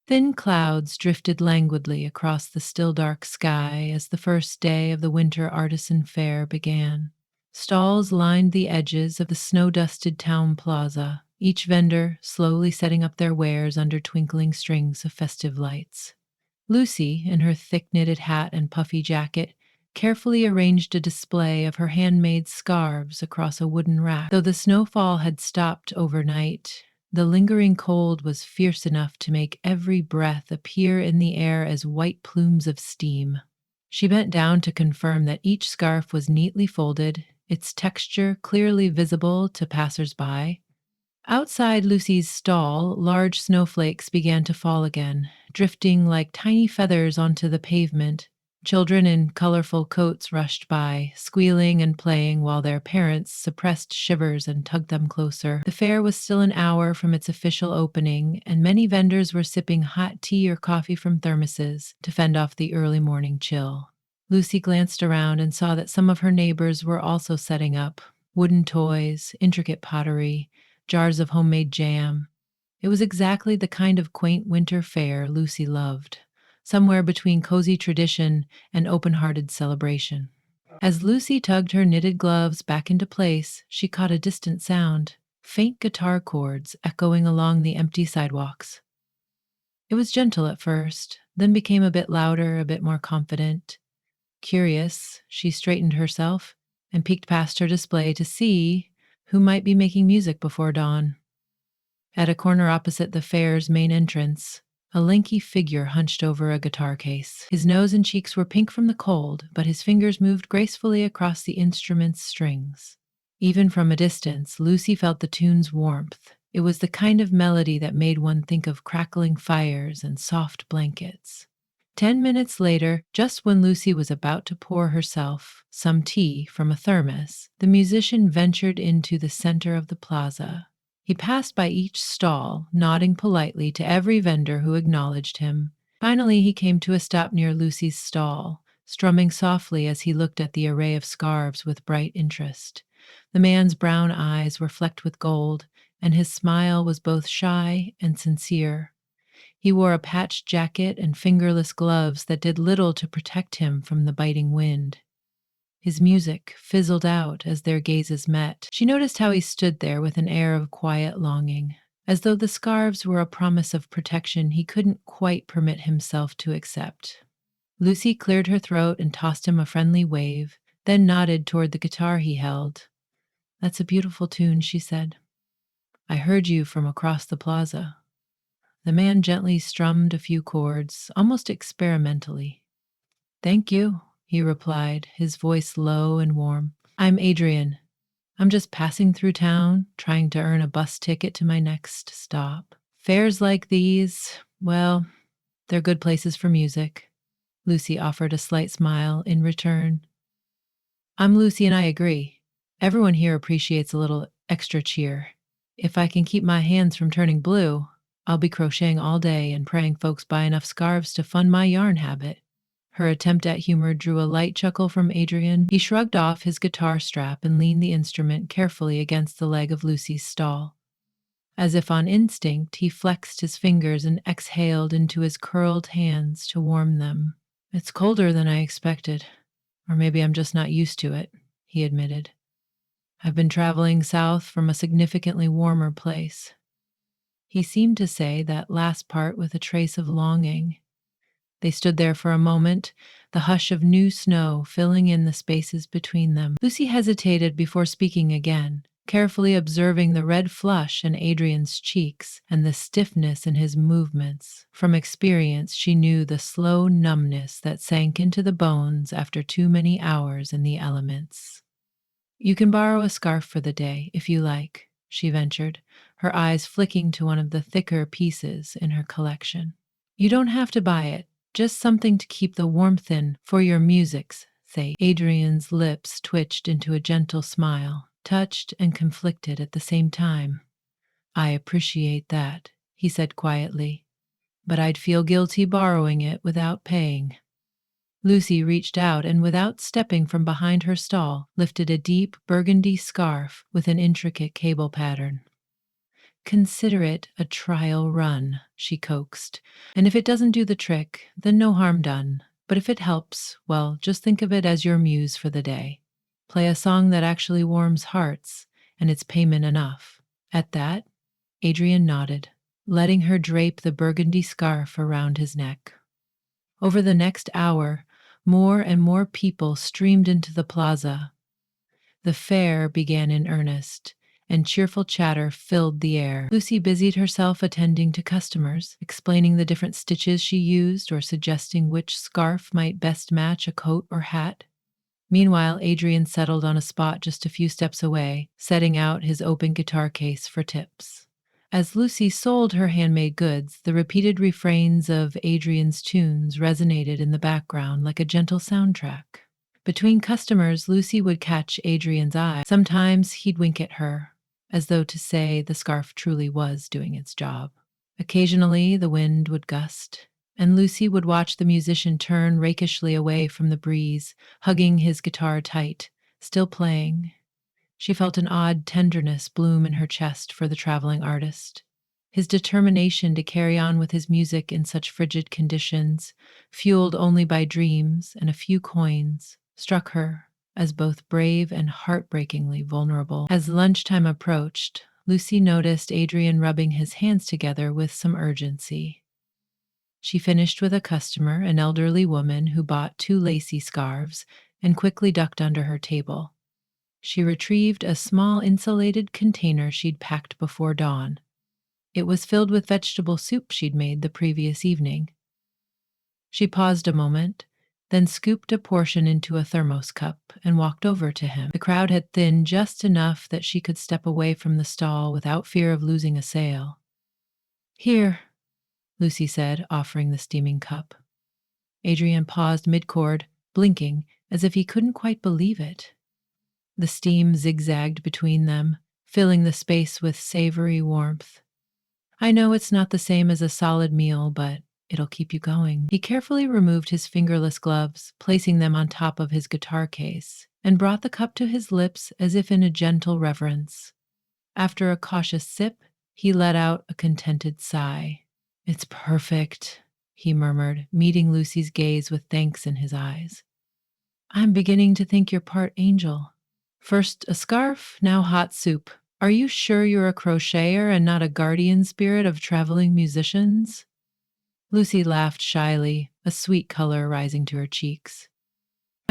Thin clouds drifted languidly across the still dark sky as the first day of the winter artisan fair began. Stalls lined the edges of the snow-dusted town plaza, each vendor slowly setting up their wares under twinkling strings of festive lights. Lucy, in her thick knitted hat and puffy jacket, carefully arranged a display of her handmade scarves across a wooden rack. Though the snowfall had stopped overnight, the lingering cold was fierce enough to make every breath appear in the air as white plumes of steam. She bent down to confirm that each scarf was neatly folded, its texture clearly visible to passers-by. Outside Lucy's stall, large snowflakes began to fall again, drifting like tiny feathers onto the pavement. Children in colorful coats rushed by, squealing and playing while their parents suppressed shivers and tugged them closer. The fair was still an hour from its official opening, and many vendors were sipping hot tea or coffee from thermoses to fend off the early morning chill. Lucy glanced around and saw that some of her neighbors were also setting up wooden toys, intricate pottery, jars of homemade jam. It was exactly the kind of quaint winter fair Lucy loved, somewhere between cozy tradition and open-hearted celebration. As Lucy tugged her knitted gloves back into place, she caught a distant sound, faint guitar chords echoing along the empty sidewalks. It was gentle at first, then became a bit louder, a bit more confident. Curious, she straightened herself and peeked past her display to see who might be making music before dawn. At a corner opposite the fair's main entrance, a lanky figure hunched over a guitar case. His nose and cheeks were pink from the cold, but his fingers moved gracefully across the instrument's strings. Even from a distance, Lucy felt the tune's warmth. It was the kind of melody that made one think of crackling fires and soft blankets. 10 minutes later, just when Lucy was about to pour herself some tea from a thermos, the musician ventured into the center of the plaza. He passed by each stall, nodding politely to every vendor who acknowledged him. Finally, he came to a stop near Lucy's stall, strumming softly as he looked at the array of scarves with bright interest. The man's brown eyes were flecked with gold, and his smile was both shy and sincere. He wore a patched jacket and fingerless gloves that did little to protect him from the biting wind. His music fizzled out as their gazes met. She noticed how he stood there with an air of quiet longing, as though the scarves were a promise of protection he couldn't quite permit himself to accept. Lucy cleared her throat and tossed him a friendly wave, then nodded toward the guitar he held. "That's a beautiful tune," she said. "I heard you from across the plaza." The man gently strummed a few chords, almost experimentally. "Thank you," he replied, his voice low and warm. "I'm Adrian. I'm just passing through town, trying to earn a bus ticket to my next stop. Fairs like these, well, they're good places for music." Lucy offered a slight smile in return. "I'm Lucy and I agree. Everyone here appreciates a little extra cheer. If I can keep my hands from turning blue, I'll be crocheting all day and praying folks buy enough scarves to fund my yarn habit." Her attempt at humor drew a light chuckle from Adrian. He shrugged off his guitar strap and leaned the instrument carefully against the leg of Lucy's stall. As if on instinct, he flexed his fingers and exhaled into his curled hands to warm them. "It's colder than I expected. Or maybe I'm just not used to it," he admitted. "I've been traveling south from a significantly warmer place." He seemed to say that last part with a trace of longing. They stood there for a moment, the hush of new snow filling in the spaces between them. Lucy hesitated before speaking again, carefully observing the red flush in Adrian's cheeks and the stiffness in his movements. From experience, she knew the slow numbness that sank into the bones after too many hours in the elements. "You can borrow a scarf for the day, if you like," she ventured, her eyes flicking to one of the thicker pieces in her collection. "You don't have to buy it, just something to keep the warmth in for your music's sake." Adrian's lips twitched into a gentle smile, touched and conflicted at the same time. "I appreciate that," he said quietly, "but I'd feel guilty borrowing it without paying." Lucy reached out and, without stepping from behind her stall, lifted a deep burgundy scarf with an intricate cable pattern. Consider it a trial run, she coaxed. And if it doesn't do the trick, then no harm done. But if it helps, well, just think of it as your muse for the day. Play a song that actually warms hearts, and it's payment enough. At that, Adrian nodded, letting her drape the burgundy scarf around his neck. Over the next hour, more and more people streamed into the plaza. The fair began in earnest, and cheerful chatter filled the air. Lucy busied herself attending to customers, explaining the different stitches she used or suggesting which scarf might best match a coat or hat. Meanwhile, Adrian settled on a spot just a few steps away, setting out his open guitar case for tips. As Lucy sold her handmade goods, the repeated refrains of Adrian's tunes resonated in the background like a gentle soundtrack. Between customers, Lucy would catch Adrian's eye. Sometimes he'd wink at her, as though to say the scarf truly was doing its job. Occasionally, the wind would gust, and Lucy would watch the musician turn rakishly away from the breeze, hugging his guitar tight, still playing. She felt an odd tenderness bloom in her chest for the traveling artist. His determination to carry on with his music in such frigid conditions, fueled only by dreams and a few coins, struck her as both brave and heartbreakingly vulnerable. As lunchtime approached, Lucy noticed Adrian rubbing his hands together with some urgency. She finished with a customer, an elderly woman who bought 2 lacy scarves, and quickly ducked under her table. She retrieved a small insulated container she'd packed before dawn. It was filled with vegetable soup she'd made the previous evening. She paused a moment, then scooped a portion into a thermos cup and walked over to him. The crowd had thinned just enough that she could step away from the stall without fear of losing a sale. "Here," Lucy said, offering the steaming cup. Adrian paused mid-chord, blinking as if he couldn't quite believe it. The steam zigzagged between them, filling the space with savory warmth. "I know it's not the same as a solid meal, but it'll keep you going." He carefully removed his fingerless gloves, placing them on top of his guitar case, and brought the cup to his lips as if in a gentle reverence. After a cautious sip, he let out a contented sigh. "It's perfect," he murmured, meeting Lucy's gaze with thanks in his eyes. "I'm beginning to think you're part angel. First a scarf, now hot soup. Are you sure you're a crocheter and not a guardian spirit of traveling musicians?" Lucy laughed shyly, a sweet color rising to her cheeks.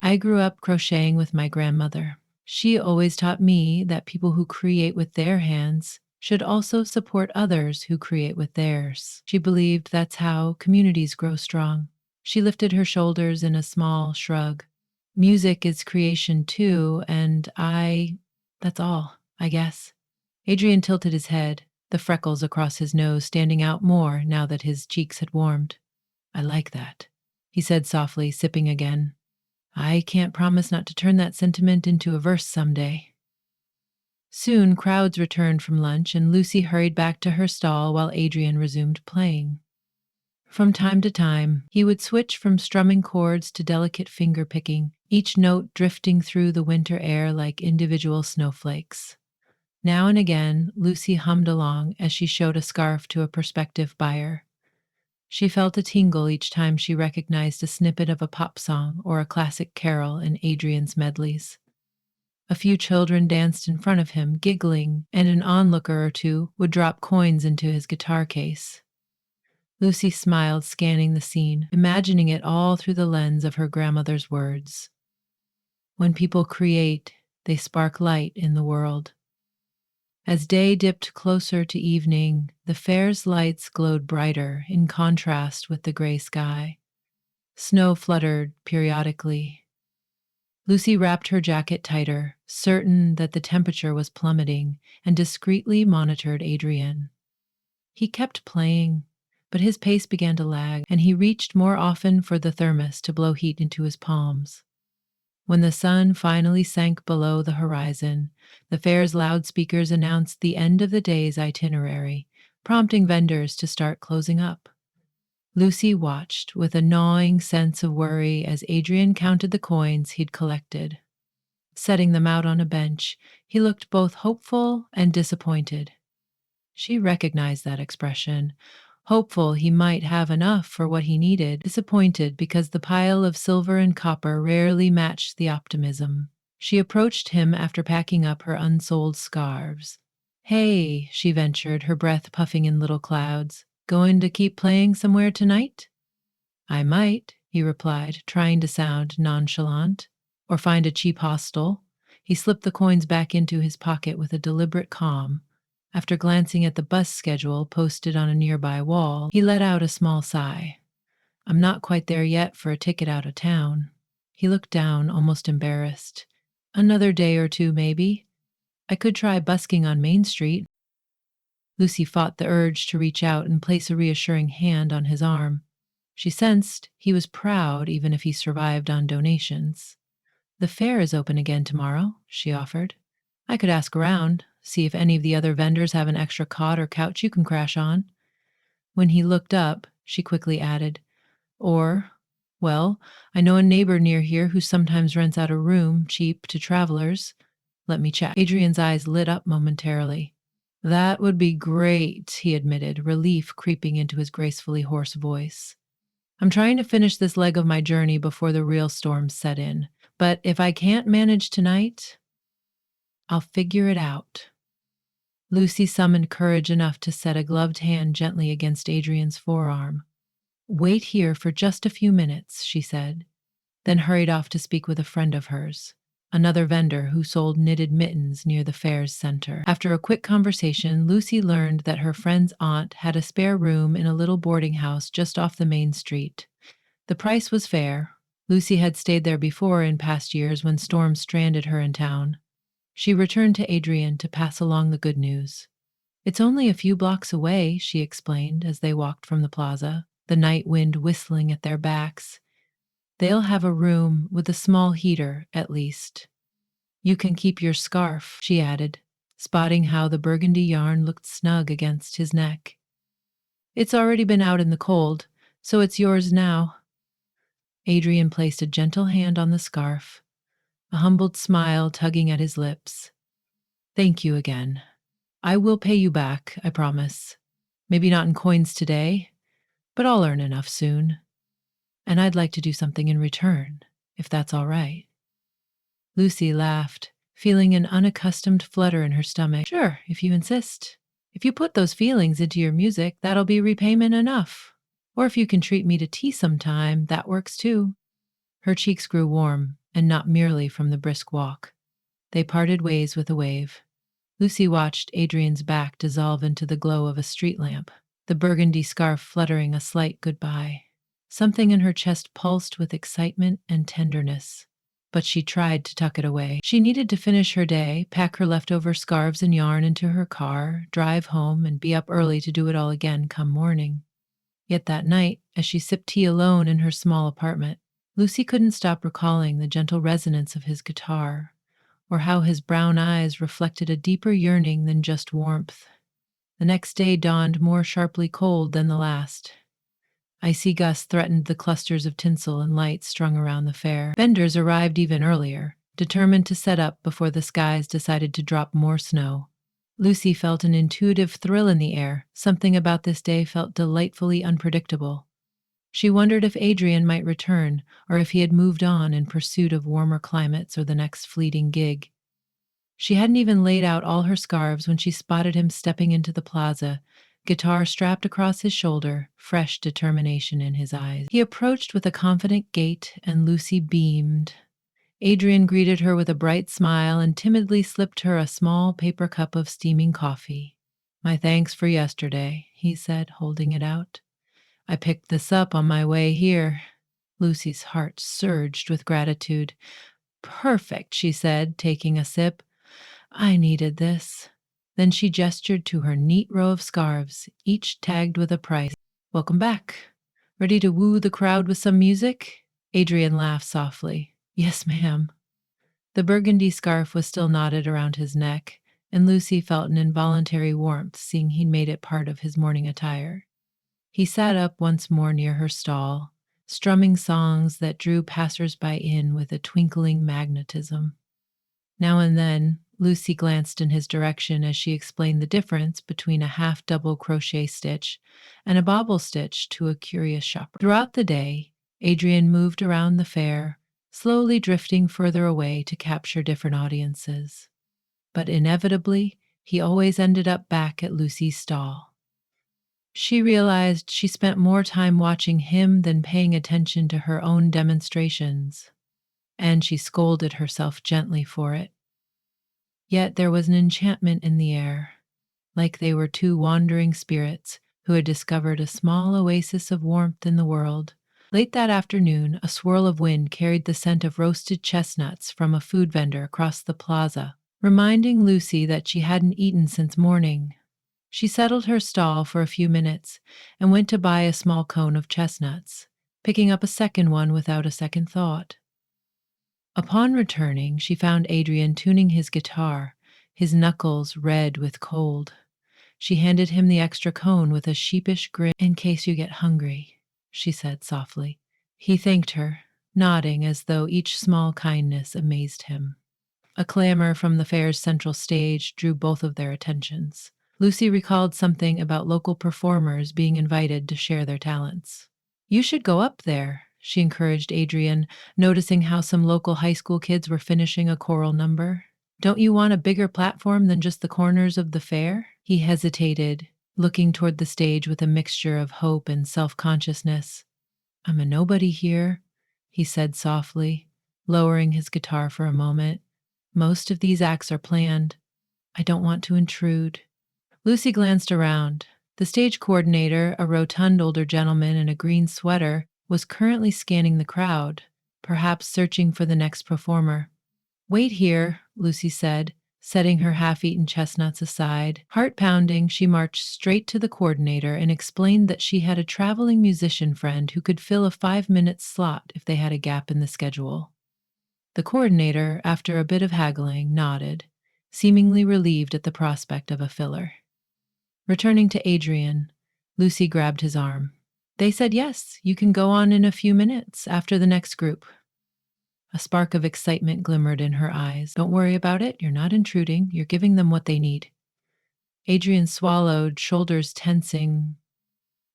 "I grew up crocheting with my grandmother. She always taught me that people who create with their hands should also support others who create with theirs. She believed that's how communities grow strong." She lifted her shoulders in a small shrug. "Music is creation too, and that's all, I guess." Adrian tilted his head, the freckles across his nose standing out more now that his cheeks had warmed. "I like that," he said softly, sipping again. "I can't promise not to turn that sentiment into a verse someday." Soon crowds returned from lunch, and Lucy hurried back to her stall while Adrian resumed playing. From time to time, he would switch from strumming chords to delicate finger picking, each note drifting through the winter air like individual snowflakes. Now and again, Lucy hummed along as she showed a scarf to a prospective buyer. She felt a tingle each time she recognized a snippet of a pop song or a classic carol in Adrian's medleys. A few children danced in front of him, giggling, and an onlooker or two would drop coins into his guitar case. Lucy smiled, scanning the scene, imagining it all through the lens of her grandmother's words. "When people create, they spark light in the world." As day dipped closer to evening, the fair's lights glowed brighter in contrast with the gray sky. Snow fluttered periodically. Lucy wrapped her jacket tighter, certain that the temperature was plummeting, and discreetly monitored Adrian. He kept playing, but his pace began to lag, and he reached more often for the thermos to blow heat into his palms. When the sun finally sank below the horizon, the fair's loudspeakers announced the end of the day's itinerary, prompting vendors to start closing up. Lucy watched with a gnawing sense of worry as Adrian counted the coins he'd collected. Setting them out on a bench, he looked both hopeful and disappointed. She recognized that expression, hopeful he might have enough for what he needed, disappointed because the pile of silver and copper rarely matched the optimism. She approached him after packing up her unsold scarves. Hey, she ventured, her breath puffing in little clouds. Going to keep playing somewhere tonight? I might, he replied, trying to sound nonchalant. Or find a cheap hostel. He slipped the coins back into his pocket with a deliberate calm. After glancing at the bus schedule posted on a nearby wall, he let out a small sigh. I'm not quite there yet for a ticket out of town. He looked down, almost embarrassed. Another day or two, maybe. I could try busking on Main Street. Lucy fought the urge to reach out and place a reassuring hand on his arm. She sensed he was proud even if he survived on donations. The fair is open again tomorrow, she offered. I could ask around, see if any of the other vendors have an extra cot or couch you can crash on. When he looked up, she quickly added, or, well, I know a neighbor near here who sometimes rents out a room cheap to travelers. Let me check. Adrian's eyes lit up momentarily. That would be great, he admitted, relief creeping into his gracefully hoarse voice. I'm trying to finish this leg of my journey before the real storms set in. But if I can't manage tonight, I'll figure it out. Lucy summoned courage enough to set a gloved hand gently against Adrian's forearm. Wait here for just a few minutes, she said, then hurried off to speak with a friend of hers, another vendor who sold knitted mittens near the fair's center. After a quick conversation, Lucy learned that her friend's aunt had a spare room in a little boarding house just off the main street. The price was fair. Lucy had stayed there before in past years when storms stranded her in town. She returned to Adrian to pass along the good news. It's only a few blocks away, she explained as they walked from the plaza, the night wind whistling at their backs. They'll have a room with a small heater, at least. You can keep your scarf, she added, spotting how the burgundy yarn looked snug against his neck. It's already been out in the cold, so it's yours now. Adrian placed a gentle hand on the scarf, a humbled smile tugging at his lips. Thank you again. I will pay you back, I promise. Maybe not in coins today, but I'll earn enough soon. And I'd like to do something in return, if that's all right. Lucy laughed, feeling an unaccustomed flutter in her stomach. Sure, if you insist. If you put those feelings into your music, that'll be repayment enough. Or if you can treat me to tea sometime, that works too. Her cheeks grew warm, and not merely from the brisk walk. They parted ways with a wave. Lucy watched Adrian's back dissolve into the glow of a street lamp, the burgundy scarf fluttering a slight goodbye. Something in her chest pulsed with excitement and tenderness, but she tried to tuck it away. She needed to finish her day, pack her leftover scarves and yarn into her car, drive home, and be up early to do it all again come morning. Yet that night, as she sipped tea alone in her small apartment, Lucy couldn't stop recalling the gentle resonance of his guitar, or how his brown eyes reflected a deeper yearning than just warmth. The next day dawned more sharply cold than the last. Icy gusts threatened the clusters of tinsel and lights strung around the fair. Vendors arrived even earlier, determined to set up before the skies decided to drop more snow. Lucy felt an intuitive thrill in the air. Something about this day felt delightfully unpredictable. She wondered if Adrian might return, or if he had moved on in pursuit of warmer climates or the next fleeting gig. She hadn't even laid out all her scarves when she spotted him stepping into the plaza, guitar strapped across his shoulder, fresh determination in his eyes. He approached with a confident gait, and Lucy beamed. Adrian greeted her with a bright smile and timidly slipped her a small paper cup of steaming coffee. My thanks for yesterday, he said, holding it out. I picked this up on my way here. Lucy's heart surged with gratitude. Perfect, she said, taking a sip. I needed this. Then she gestured to her neat row of scarves, each tagged with a price. Welcome back. Ready to woo the crowd with some music? Adrian laughed softly. Yes, ma'am. The burgundy scarf was still knotted around his neck, and Lucy felt an involuntary warmth seeing he'd made it part of his morning attire. He sat up once more near her stall, strumming songs that drew passers-by in with a twinkling magnetism. Now and then, Lucy glanced in his direction as she explained the difference between a half double crochet stitch and a bobble stitch to a curious shopper. Throughout the day, Adrian moved around the fair, slowly drifting further away to capture different audiences. But inevitably, he always ended up back at Lucy's stall. She realized she spent more time watching him than paying attention to her own demonstrations, and she scolded herself gently for it. Yet there was an enchantment in the air, like they were two wandering spirits who had discovered a small oasis of warmth in the world. Late that afternoon, a swirl of wind carried the scent of roasted chestnuts from a food vendor across the plaza, reminding Lucy that she hadn't eaten since morning. She settled her stall for a few minutes and went to buy a small cone of chestnuts, picking up a second one without a second thought. Upon returning, she found Adrian tuning his guitar, his knuckles red with cold. She handed him the extra cone with a sheepish grin. "In case you get hungry," she said softly. He thanked her, nodding as though each small kindness amazed him. A clamor from the fair's central stage drew both of their attentions. Lucy recalled something about local performers being invited to share their talents. "You should go up there," she encouraged Adrian, noticing how some local high school kids were finishing a choral number. "Don't you want a bigger platform than just the corners of the fair?" He hesitated, looking toward the stage with a mixture of hope and self-consciousness. "I'm a nobody here," he said softly, lowering his guitar for a moment. "Most of these acts are planned. I don't want to intrude." Lucy glanced around. The stage coordinator, a rotund older gentleman in a green sweater, was currently scanning the crowd, perhaps searching for the next performer. "Wait here," Lucy said, setting her half-eaten chestnuts aside. Heart pounding, she marched straight to the coordinator and explained that she had a traveling musician friend who could fill a 5-minute slot if they had a gap in the schedule. The coordinator, after a bit of haggling, nodded, seemingly relieved at the prospect of a filler. Returning to Adrian, Lucy grabbed his arm. "They said yes, you can go on in a few minutes after the next group." A spark of excitement glimmered in her eyes. "Don't worry about it, you're not intruding, you're giving them what they need." Adrian swallowed, shoulders tensing.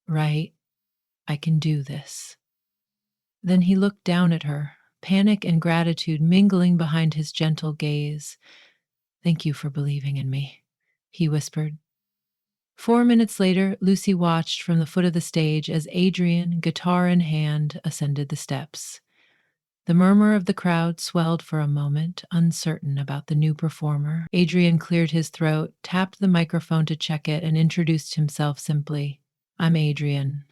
"Right, I can do this." Then he looked down at her, panic and gratitude mingling behind his gentle gaze. "Thank you for believing in me," he whispered. 4 minutes later, Lucy watched from the foot of the stage as Adrian, guitar in hand, ascended the steps. The murmur of the crowd swelled for a moment, uncertain about the new performer. Adrian cleared his throat, tapped the microphone to check it, and introduced himself simply. "I'm Adrian.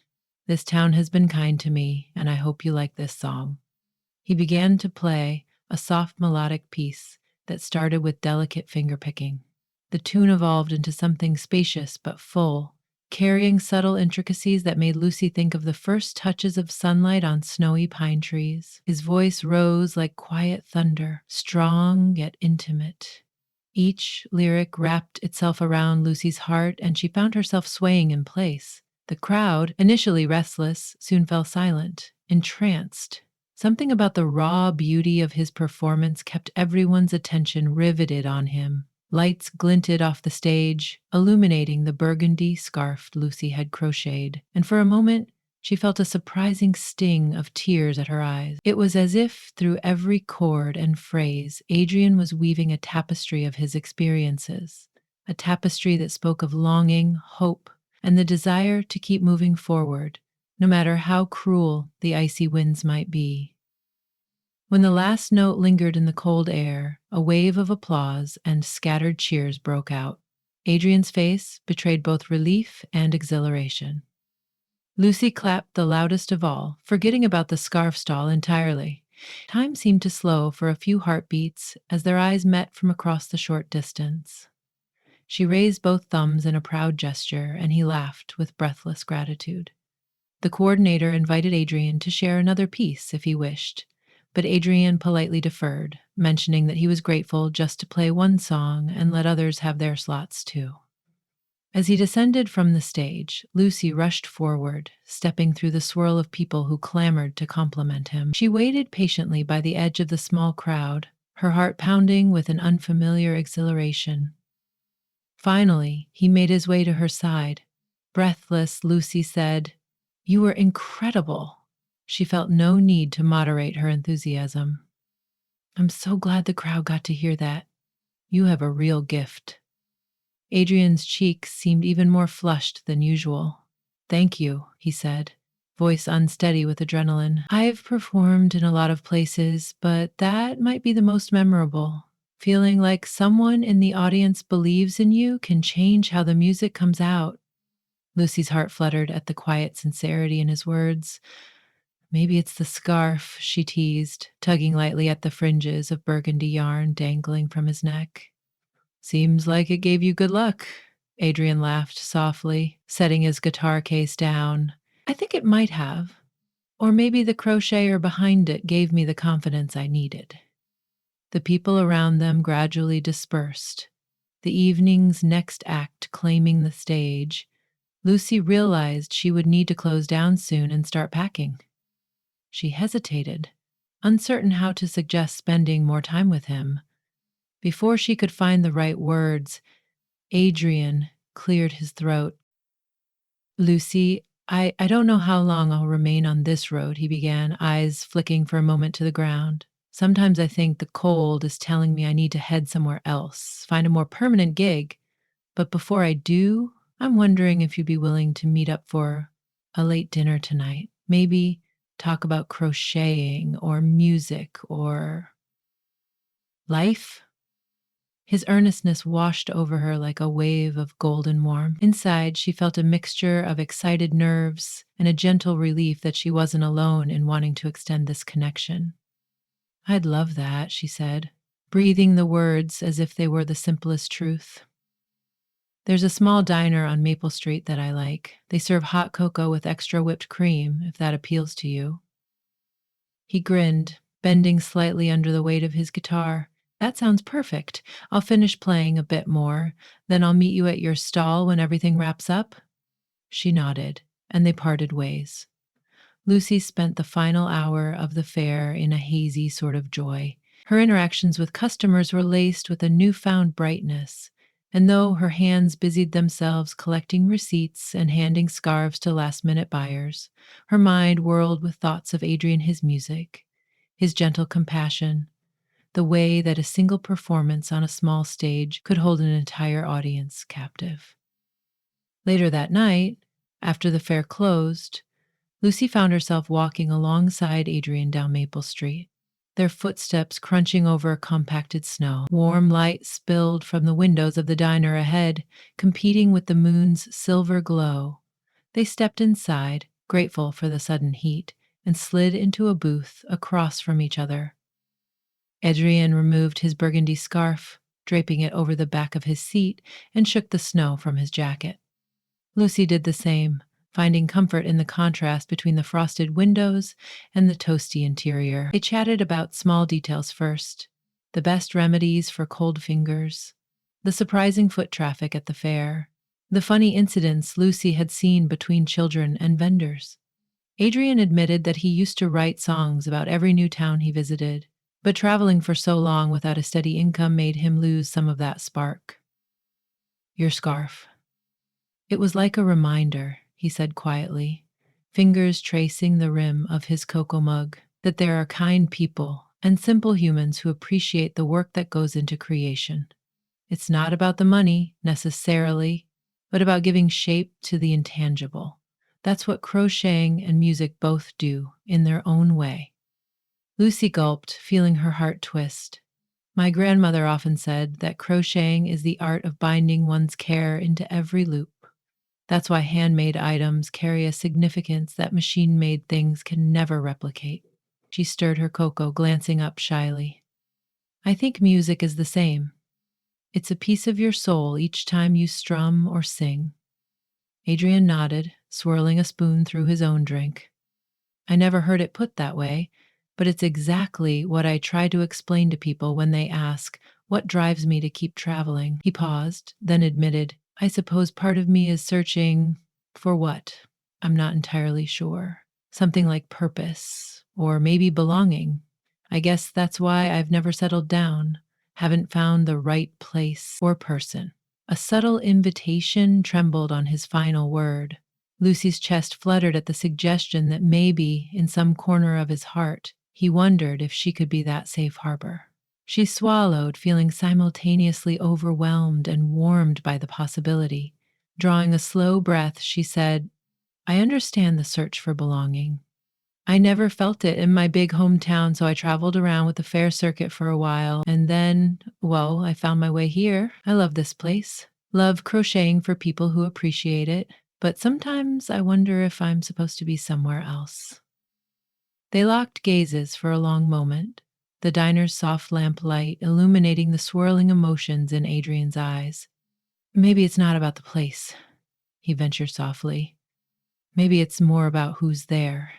This town has been kind to me, and I hope you like this song." He began to play a soft melodic piece that started with delicate fingerpicking. The tune evolved into something spacious but full, carrying subtle intricacies that made Lucy think of the first touches of sunlight on snowy pine trees. His voice rose like quiet thunder, strong yet intimate. Each lyric wrapped itself around Lucy's heart, and she found herself swaying in place. The crowd, initially restless, soon fell silent, entranced. Something about the raw beauty of his performance kept everyone's attention riveted on him. Lights glinted off the stage, illuminating the burgundy scarf Lucy had crocheted, and for a moment she felt a surprising sting of tears at her eyes. It was as if through every chord and phrase, Adrian was weaving a tapestry of his experiences, a tapestry that spoke of longing, hope, and the desire to keep moving forward, no matter how cruel the icy winds might be. When the last note lingered in the cold air, a wave of applause and scattered cheers broke out. Adrian's face betrayed both relief and exhilaration. Lucy clapped the loudest of all, forgetting about the scarf stall entirely. Time seemed to slow for a few heartbeats as their eyes met from across the short distance. She raised both thumbs in a proud gesture, and he laughed with breathless gratitude. The coordinator invited Adrian to share another piece if he wished, but Adrian politely deferred, mentioning that he was grateful just to play one song and let others have their slots too. As he descended from the stage, Lucy rushed forward, stepping through the swirl of people who clamored to compliment him. She waited patiently by the edge of the small crowd, her heart pounding with an unfamiliar exhilaration. Finally, he made his way to her side. Breathless, Lucy said, "You were incredible." She felt no need to moderate her enthusiasm. "I'm so glad the crowd got to hear that. You have a real gift." Adrian's cheeks seemed even more flushed than usual. "Thank you," he said, voice unsteady with adrenaline. "I've performed in a lot of places, but that might be the most memorable. Feeling like someone in the audience believes in you can change how the music comes out." Lucy's heart fluttered at the quiet sincerity in his words. "Maybe it's the scarf," she teased, tugging lightly at the fringes of burgundy yarn dangling from his neck. "Seems like it gave you good luck." Adrian laughed softly, setting his guitar case down. "I think it might have. Or maybe the crocheter behind it gave me the confidence I needed." The people around them gradually dispersed, the evening's next act claiming the stage. Lucy realized she would need to close down soon and start packing. She hesitated, uncertain how to suggest spending more time with him. Before she could find the right words, Adrian cleared his throat. "Lucy, I don't know how long I'll remain on this road," he began, eyes flicking for a moment to the ground. "Sometimes I think the cold is telling me I need to head somewhere else, find a more permanent gig. But before I do, I'm wondering if you'd be willing to meet up for a late dinner tonight. Maybe talk about crocheting or music or life." His earnestness washed over her like a wave of golden warmth. Inside, she felt a mixture of excited nerves and a gentle relief that she wasn't alone in wanting to extend this connection. "I'd love that," she said, breathing the words as if they were the simplest truth. "There's a small diner on Maple Street that I like. They serve hot cocoa with extra whipped cream, if that appeals to you." He grinned, bending slightly under the weight of his guitar. "That sounds perfect. I'll finish playing a bit more, then I'll meet you at your stall when everything wraps up." She nodded, and they parted ways. Lucy spent the final hour of the fair in a hazy sort of joy. Her interactions with customers were laced with a newfound brightness, and though her hands busied themselves collecting receipts and handing scarves to last-minute buyers, her mind whirled with thoughts of Adrian, his music, his gentle compassion, the way that a single performance on a small stage could hold an entire audience captive. Later that night, after the fair closed, Lucy found herself walking alongside Adrian down Maple Street, their footsteps crunching over compacted snow. Warm light spilled from the windows of the diner ahead, competing with the moon's silver glow. They stepped inside, grateful for the sudden heat, and slid into a booth across from each other. Adrian removed his burgundy scarf, draping it over the back of his seat, and shook the snow from his jacket. Lucy did the same, finding comfort in the contrast between the frosted windows and the toasty interior. They chatted about small details first, the best remedies for cold fingers, the surprising foot traffic at the fair, the funny incidents Lucy had seen between children and vendors. Adrian admitted that he used to write songs about every new town he visited, but traveling for so long without a steady income made him lose some of that spark. "Your scarf." It was like a reminder, he said quietly, fingers tracing the rim of his cocoa mug, that there are kind people and simple humans who appreciate the work that goes into creation. It's not about the money, necessarily, but about giving shape to the intangible. That's what crocheting and music both do, in their own way. Lucy gulped, feeling her heart twist. "My grandmother often said that crocheting is the art of binding one's care into every loop. That's why handmade items carry a significance that machine-made things can never replicate." She stirred her cocoa, glancing up shyly. "I think music is the same. It's a piece of your soul each time you strum or sing." Adrian nodded, swirling a spoon through his own drink. "I never heard it put that way, but it's exactly what I try to explain to people when they ask, what drives me to keep traveling." He paused, then admitted, "I suppose part of me is searching for what? I'm not entirely sure. Something like purpose, or maybe belonging. I guess that's why I've never settled down, haven't found the right place or person. A subtle invitation trembled on his final word. Lucy's chest fluttered at the suggestion that maybe, in some corner of his heart, he wondered if she could be that safe harbor. She swallowed, feeling simultaneously overwhelmed and warmed by the possibility. Drawing a slow breath, she said, I understand the search for belonging. I never felt it in my big hometown, so I traveled around with the fair circuit for a while, and then, well, I found my way here. I love this place. Love crocheting for people who appreciate it, but sometimes I wonder if I'm supposed to be somewhere else. They locked gazes for a long moment, the diner's soft lamplight illuminating the swirling emotions in Adrian's eyes. Maybe it's not about the place, he ventured softly. Maybe it's more about who's there.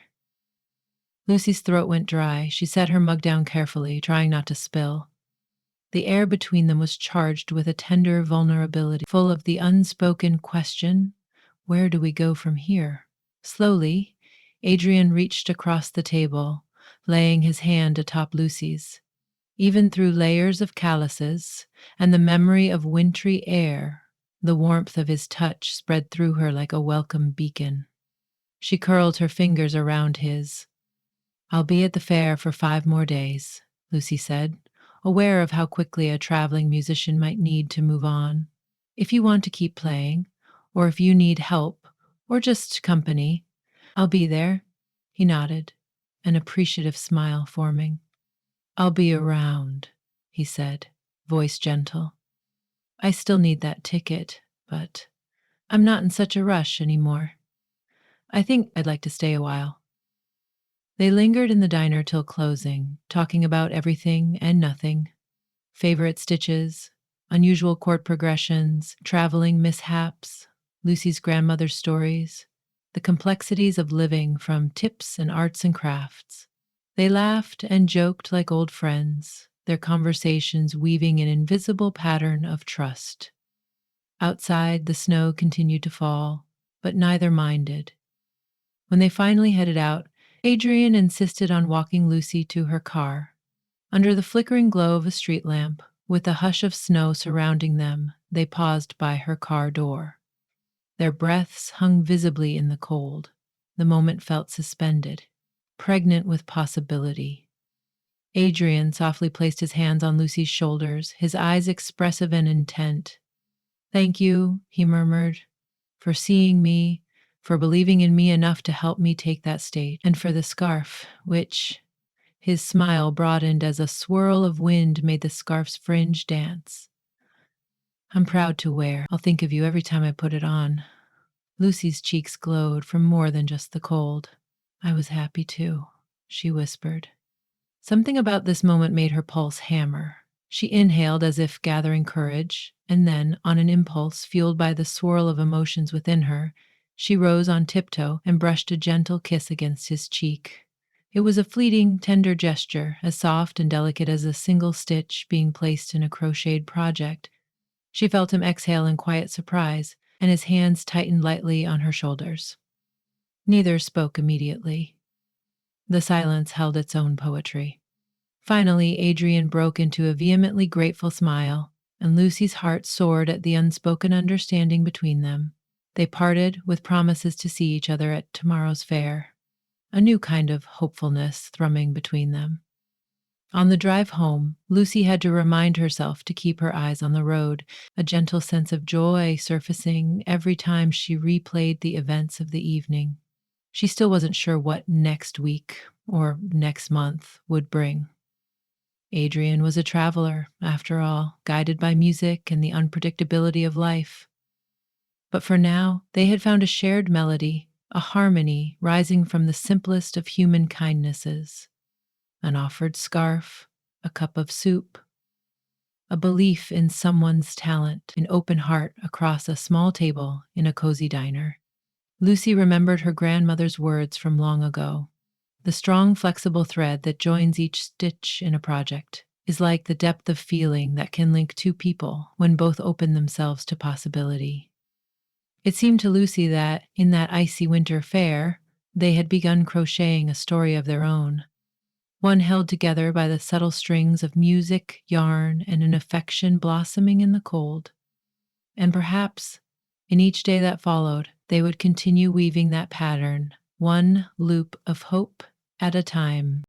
Lucy's throat went dry. She set her mug down carefully, trying not to spill. The air between them was charged with a tender vulnerability, full of the unspoken question, where do we go from here? Slowly, Adrian reached across the table, laying his hand atop Lucy's. Even through layers of calluses and the memory of wintry air, the warmth of his touch spread through her like a welcome beacon. She curled her fingers around his. I'll be at the fair for 5 more days, Lucy said, aware of how quickly a traveling musician might need to move on. If you want to keep playing, or if you need help, or just company, I'll be there. He nodded, an appreciative smile forming. I'll be around, he said, voice gentle. I still need that ticket, but I'm not in such a rush anymore. I think I'd like to stay a while. They lingered in the diner till closing, talking about everything and nothing. Favorite stitches, unusual chord progressions, traveling mishaps, Lucy's grandmother's stories, the complexities of living from tips and arts and crafts. They laughed and joked like old friends, their conversations weaving an invisible pattern of trust. Outside, the snow continued to fall, but neither minded. When they finally headed out, Adrian insisted on walking Lucy to her car. Under the flickering glow of a street lamp, with a hush of snow surrounding them, they paused by her car door. Their breaths hung visibly in the cold. The moment felt suspended, pregnant with possibility. Adrian softly placed his hands on Lucy's shoulders, his eyes expressive and intent. Thank you, he murmured, for seeing me, for believing in me enough to help me take that stage, and for the scarf, which, his smile broadened as a swirl of wind made the scarf's fringe dance. I'm proud to wear. I'll think of you every time I put it on. Lucy's cheeks glowed from more than just the cold. I was happy too, she whispered. Something about this moment made her pulse hammer. She inhaled as if gathering courage, and then, on an impulse fueled by the swirl of emotions within her, she rose on tiptoe and brushed a gentle kiss against his cheek. It was a fleeting, tender gesture, as soft and delicate as a single stitch being placed in a crocheted project. She felt him exhale in quiet surprise, and his hands tightened lightly on her shoulders. Neither spoke immediately. The silence held its own poetry. Finally, Adrian broke into a vehemently grateful smile, and Lucy's heart soared at the unspoken understanding between them. They parted with promises to see each other at tomorrow's fair, a new kind of hopefulness thrumming between them. On the drive home, Lucy had to remind herself to keep her eyes on the road, a gentle sense of joy surfacing every time she replayed the events of the evening. She still wasn't sure what next week or next month would bring. Adrian was a traveler, after all, guided by music and the unpredictability of life. But for now, they had found a shared melody, a harmony rising from the simplest of human kindnesses. An offered scarf, a cup of soup, a belief in someone's talent, an open heart across a small table in a cozy diner. Lucy remembered her grandmother's words from long ago. The strong, flexible thread that joins each stitch in a project is like the depth of feeling that can link two people when both open themselves to possibility. It seemed to Lucy that, in that icy winter fair, they had begun crocheting a story of their own. one held together by the subtle strings of music, yarn, and an affection blossoming in the cold. And perhaps, in each day that followed, they would continue weaving that pattern, one loop of hope at a time.